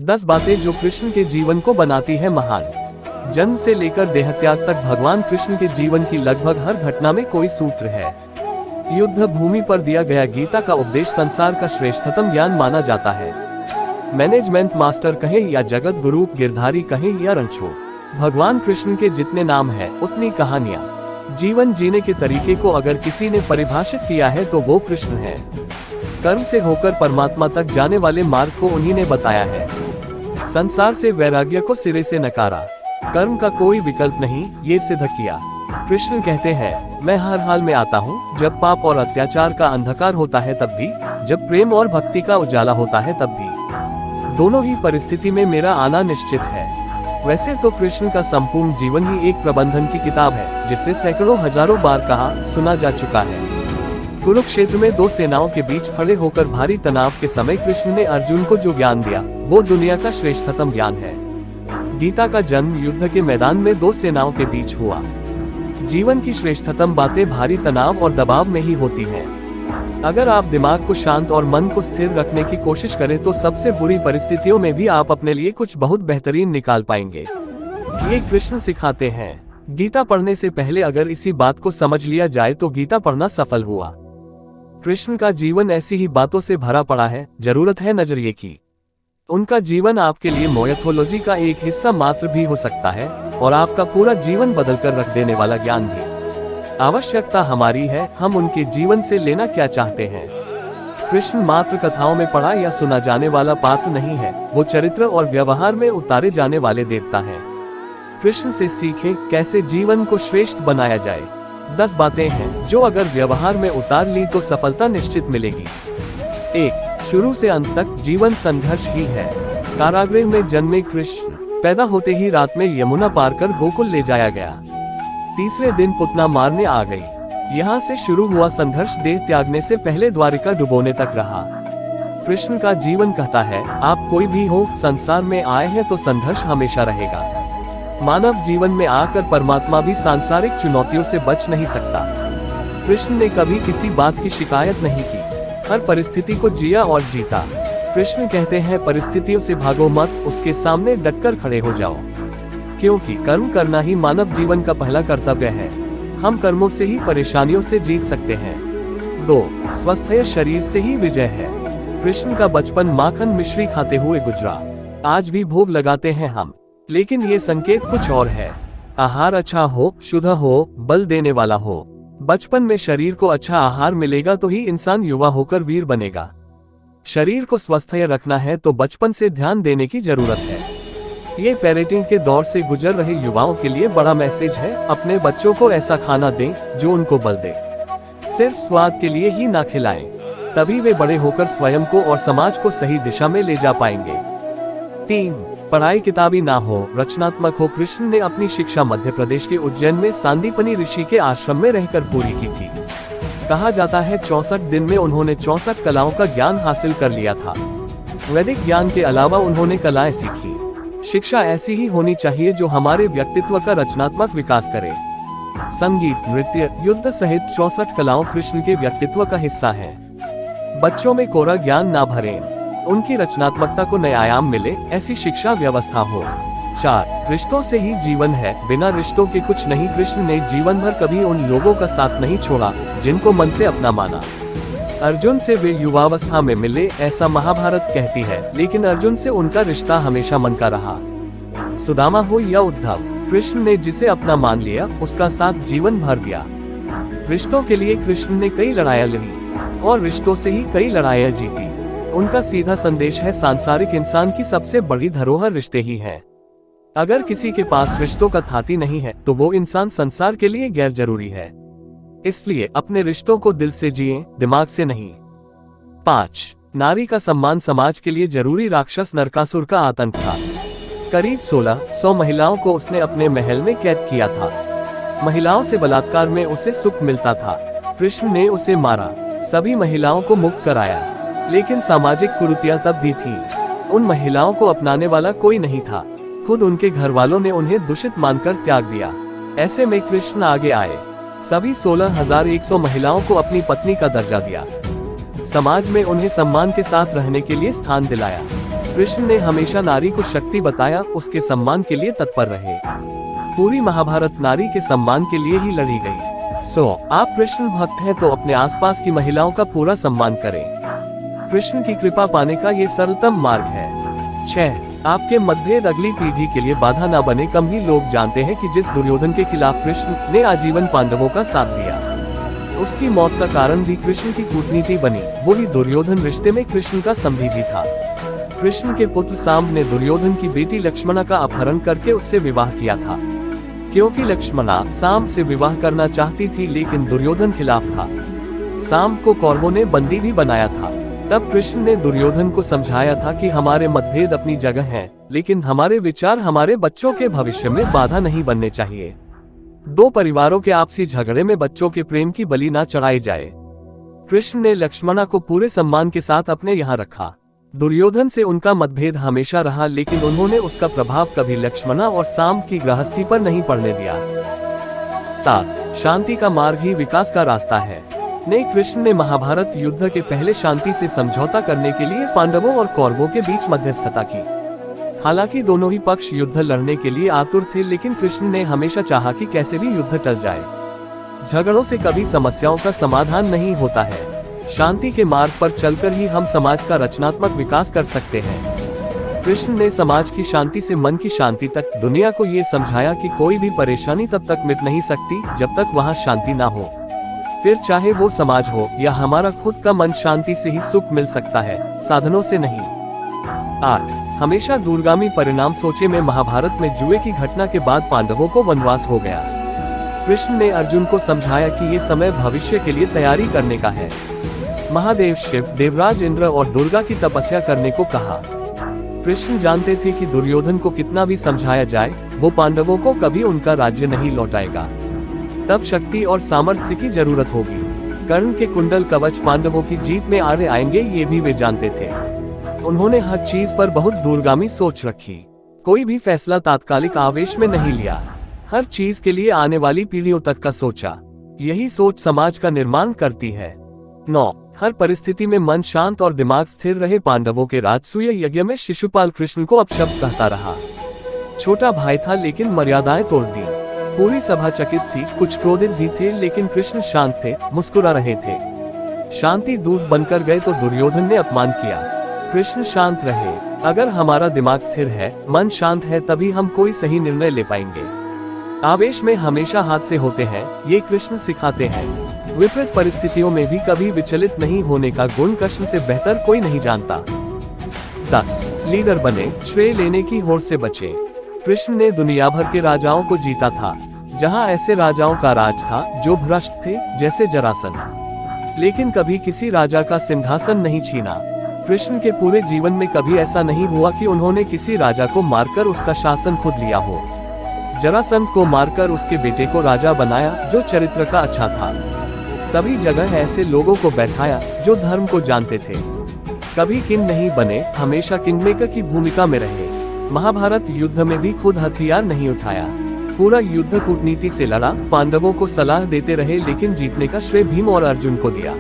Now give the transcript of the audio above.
10 बातें जो कृष्ण के जीवन को बनाती है महान। जन्म से लेकर देहत्याग तक भगवान कृष्ण के जीवन की लगभग हर घटना में कोई सूत्र है। युद्ध भूमि पर दिया गया गीता का उपदेश संसार का श्रेष्ठतम ज्ञान माना जाता है। मैनेजमेंट मास्टर कहें या जगत गुरु, गिरधारी कहें या रणछोड़, भगवान कृष्ण के जितने नाम है उतनी कहानियां। जीवन जीने के तरीके को अगर किसी ने परिभाषित किया है तो वो कृष्ण है। कर्म से होकर परमात्मा तक जाने वाले मार्ग को उन्हीं ने बताया है। संसार से वैराग्य को सिरे से नकारा, कर्म का कोई विकल्प नहीं ये सिद्ध किया। कृष्ण कहते हैं, मैं हर हाल में आता हूँ, जब पाप और अत्याचार का अंधकार होता है तब भी, जब प्रेम और भक्ति का उजाला होता है तब भी। दोनों ही परिस्थिति में मेरा आना निश्चित है। वैसे तो कृष्ण का संपूर्ण जीवन ही एक प्रबंधन की किताब है, जिसे सैकड़ों हजारों बार कहा सुना जा चुका है। कुरुक्षेत्र में दो सेनाओं के बीच खड़े होकर भारी तनाव के समय कृष्ण ने अर्जुन को जो ज्ञान दिया वो दुनिया का श्रेष्ठतम ज्ञान है। गीता का जन्म युद्ध के मैदान में दो सेनाओं के बीच हुआ। जीवन की श्रेष्ठतम बातें भारी तनाव और दबाव में ही होती हैं। अगर आप दिमाग को शांत और मन को स्थिर रखने की कोशिश करें तो सबसे बुरी परिस्थितियों में भी आप अपने लिए कुछ बहुत बेहतरीन निकाल पाएंगे। ये कृष्ण सिखाते हैं। गीता पढ़ने से पहले अगर इसी बात को समझ लिया जाए तो गीता पढ़ना सफल हुआ। कृष्ण का जीवन ऐसी ही बातों से भरा पड़ा है, जरूरत है नजरिए की। उनका जीवन आपके लिए मोयथोलॉजी का एक हिस्सा मात्र भी हो सकता है और आपका पूरा जीवन बदलकर रख देने वाला ज्ञान भी। आवश्यकता हमारी है, हम उनके जीवन से लेना क्या चाहते हैं। कृष्ण मात्र कथाओं में पढ़ा या सुना जाने वाला पात्र नहीं है, वो चरित्र और व्यवहार में उतारे जाने वाले देवता हैं। कृष्ण से सीखें कैसे जीवन को श्रेष्ठ बनाया जाए। 10 बातें हैं जो अगर व्यवहार में उतार ली तो सफलता निश्चित मिलेगी। 1. शुरू से अंत तक जीवन संघर्ष ही है। कारागृह में जन्मे कृष्ण पैदा होते ही रात में यमुना पार कर गोकुल ले जाया गया। तीसरे दिन पुतना मारने आ गई। यहाँ से शुरू हुआ संघर्ष देह त्यागने से पहले द्वारिका डुबोने तक रहा। कृष्ण का जीवन कहता है, आप कोई भी हो, संसार में आए हैं तो संघर्ष हमेशा रहेगा। मानव जीवन में आकर परमात्मा भी सांसारिक चुनौतियों से बच नहीं सकता। कृष्ण ने कभी किसी बात की शिकायत नहीं की, हर परिस्थिति को जिया और जीता। कृष्ण कहते हैं, परिस्थितियों से भागो मत, उसके सामने डटकर खड़े हो जाओ, क्योंकि कर्म करना ही मानव जीवन का पहला कर्तव्य है। हम कर्मों से ही परेशानियों से जीत सकते हैं। 2. स्वस्थ शरीर से ही विजय है। कृष्ण का बचपन माखन मिश्री खाते हुए गुजरा। आज भी भोग लगाते हैं हम, लेकिन ये संकेत कुछ और है। आहार अच्छा हो, शुद्ध हो, बल देने वाला हो। बचपन में शरीर को अच्छा आहार मिलेगा तो ही इंसान युवा होकर वीर बनेगा। शरीर को स्वस्थ रखना है तो बचपन से ध्यान देने की जरूरत है। ये पेरेंटिंग के दौर से गुजर रहे युवाओं के लिए बड़ा मैसेज है। अपने बच्चों को ऐसा खाना दें जो उनको बल दे। सिर्फ स्वाद के लिए ही ना खिलाएं, तभी वे बड़े होकर स्वयं को और समाज को सही दिशा में ले जा पाएंगे। 3. पढ़ाई किताबी ना हो, रचनात्मक हो। कृष्ण ने अपनी शिक्षा मध्य प्रदेश के उज्जैन में सांदीपनी ऋषि के आश्रम में रहकर पूरी की थी। कहा जाता है 64 दिन में उन्होंने 64 कलाओं का ज्ञान हासिल कर लिया था। वैदिक ज्ञान के अलावा उन्होंने कलाएं सीखी। शिक्षा ऐसी ही होनी चाहिए जो हमारे व्यक्तित्व का रचनात्मक विकास करे। संगीत, नृत्य, युद्ध सहित 64 कलाओं कृष्ण के व्यक्तित्व का हिस्सा है। बच्चों में कोरा ज्ञान ना भरें, उनकी रचनात्मकता को नए आयाम मिले, ऐसी शिक्षा व्यवस्था हो। 4. रिश्तों से ही जीवन है, बिना रिश्तों के कुछ नहीं। कृष्ण ने जीवन भर कभी उन लोगों का साथ नहीं छोड़ा जिनको मन से अपना माना। अर्जुन से वे युवावस्था में मिले, ऐसा महाभारत कहती है, लेकिन अर्जुन से उनका रिश्ता हमेशा मन का रहा। सुदामा हो या उद्धव, कृष्ण ने जिसे अपना मान लिया उसका साथ जीवन भर दिया। रिश्तों के लिए कृष्ण ने कई लड़ाइयां लड़ी और रिश्तों से ही कई लड़ाइयां जीती। उनका सीधा संदेश है, सांसारिक इंसान की सबसे बड़ी धरोहर रिश्ते ही हैं। अगर किसी के पास रिश्तों का थाती नहीं है तो वो इंसान संसार के लिए गैर जरूरी है। इसलिए अपने रिश्तों को दिल से जिएं, दिमाग से नहीं। 5. नारी का सम्मान समाज के लिए जरूरी। राक्षस नरकासुर का आतंक था। करीब 1600 महिलाओं को उसने अपने महल में कैद किया था। महिलाओं से बलात्कार में उसे सुख मिलता था। कृष्ण ने उसे मारा, सभी महिलाओं को मुक्त कराया, लेकिन सामाजिक कुरीतियां तब भी थीं। उन महिलाओं को अपनाने वाला कोई नहीं था। खुद उनके घर वालों ने उन्हें दूषित मानकर त्याग दिया। ऐसे में कृष्ण आगे आए, सभी 16,100 महिलाओं को अपनी पत्नी का दर्जा दिया। समाज में उन्हें सम्मान के साथ रहने के लिए स्थान दिलाया। कृष्ण ने हमेशा नारी को शक्ति बताया, उसके सम्मान के लिए तत्पर रहे। पूरी महाभारत नारी के सम्मान के लिए ही लड़ी गई। आप कृष्ण भक्त हैं तो अपने आसपास की महिलाओं का पूरा सम्मान करें। कृष्ण की कृपा पाने का ये सरलतम मार्ग है। 6. आपके मतभेद अगली पीढ़ी के लिए बाधा न बने। कम ही लोग जानते हैं कि जिस दुर्योधन के खिलाफ कृष्ण ने आजीवन पांडवों का साथ दिया, उसकी मौत का कारण भी कृष्ण की कूटनीति बनी। वही दुर्योधन रिश्ते में कृष्ण का समधी भी था। कृष्ण के पुत्र सांब ने दुर्योधन की बेटी लक्ष्मणा का अपहरण करके उससे विवाह किया था, क्योंकि लक्ष्मणा सांब से विवाह करना चाहती थी, लेकिन दुर्योधन खिलाफ था। सांब को कौरवों ने बंदी भी बनाया था। तब कृष्ण ने दुर्योधन को समझाया था कि हमारे मतभेद अपनी जगह हैं, लेकिन हमारे विचार हमारे बच्चों के भविष्य में बाधा नहीं बनने चाहिए। दो परिवारों के आपसी झगड़े में बच्चों के प्रेम की बलि ना चढ़ाई जाए। कृष्ण ने लक्ष्मणा को पूरे सम्मान के साथ अपने यहाँ रखा। दुर्योधन से उनका मतभेद हमेशा रहा, लेकिन उन्होंने उसका प्रभाव कभी लक्ष्मणा और सांब की गृहस्थी पर नहीं पड़ने दिया। 7. शांति का मार्ग ही विकास का रास्ता है। कृष्ण ने महाभारत युद्ध के पहले शांति से समझौता करने के लिए पांडवों और कौरवों के बीच मध्यस्थता की। हालांकि दोनों ही पक्ष युद्ध लड़ने के लिए आतुर थे, लेकिन कृष्ण ने हमेशा चाहा कि कैसे भी युद्ध टल जाए। झगड़ों से कभी समस्याओं का समाधान नहीं होता है। शांति के मार्ग पर चलकर ही हम समाज का रचनात्मक विकास कर सकते हैं। कृष्ण ने समाज की शांति से मन की शांति तक दुनिया को ये समझाया कि कोई भी परेशानी तब तक मिट नहीं सकती जब तक वहाँ शांति ना हो। फिर चाहे वो समाज हो या हमारा खुद का मन, शांति से ही सुख मिल सकता है, साधनों से नहीं। 8. हमेशा दूरगामी परिणाम सोचे। में महाभारत में जुए की घटना के बाद पांडवों को वनवास हो गया। कृष्ण ने अर्जुन को समझाया कि ये समय भविष्य के लिए तैयारी करने का है। महादेव शिव, देवराज इंद्र और दुर्गा की तपस्या करने को कहा। कृष्ण जानते थे कि दुर्योधन को कितना भी समझाया जाए, वो पांडवों को कभी उनका राज्य नहीं लौटाएगा। तब शक्ति और सामर्थ्य की जरूरत होगी। कर्ण के कुंडल कवच पांडवों की जीत में आड़े आएंगे, ये भी वे जानते थे। उन्होंने हर चीज पर बहुत दूरगामी सोच रखी। कोई भी फैसला तात्कालिक आवेश में नहीं लिया। हर चीज के लिए आने वाली पीढ़ियों तक का सोचा। यही सोच समाज का निर्माण करती है। 9. हर परिस्थिति में मन शांत और दिमाग स्थिर रहे। पांडवों के राजसूय यज्ञ में शिशुपाल कृष्ण को अपशब्द कहता रहा। छोटा भाई था लेकिन मर्यादाएं तोड़ दी। पूरी सभा चकित थी, कुछ क्रोधित भी थे, लेकिन कृष्ण शांत थे, मुस्कुरा रहे थे। शांति दूत बनकर गए तो दुर्योधन ने अपमान किया। कृष्ण शांत रहे। अगर हमारा दिमाग स्थिर है, मन शांत है, तभी हम कोई सही निर्णय ले पाएंगे। आवेश में हमेशा हादसे होते हैं, ये कृष्ण सिखाते हैं। विपरीत परिस्थितियों में भी कभी विचलित नहीं होने का गुण कृष्ण से बेहतर कोई नहीं जानता। 10. लीडर बने, श्रेय लेने की होड़ से बचे। कृष्ण ने दुनिया भर के राजाओं को जीता था, जहां ऐसे राजाओं का राज था जो भ्रष्ट थे, जैसे जरासंध, लेकिन कभी किसी राजा का सिंहासन नहीं छीना। कृष्ण के पूरे जीवन में कभी ऐसा नहीं हुआ कि उन्होंने किसी राजा को मारकर उसका शासन खुद लिया हो। जरासंध को मारकर उसके बेटे को राजा बनाया, जो चरित्र का अच्छा था। सभी जगह ऐसे लोगों को बैठाया जो धर्म को जानते थे। कभी किंग नहीं बने, हमेशा किंगमेकर की भूमिका में रहे। महाभारत युद्ध में भी खुद हथियार नहीं उठाया, पूरा युद्ध कूटनीति से लड़ा। पांडवों को सलाह देते रहे, लेकिन जीतने का श्रेय भीम और अर्जुन को दिया।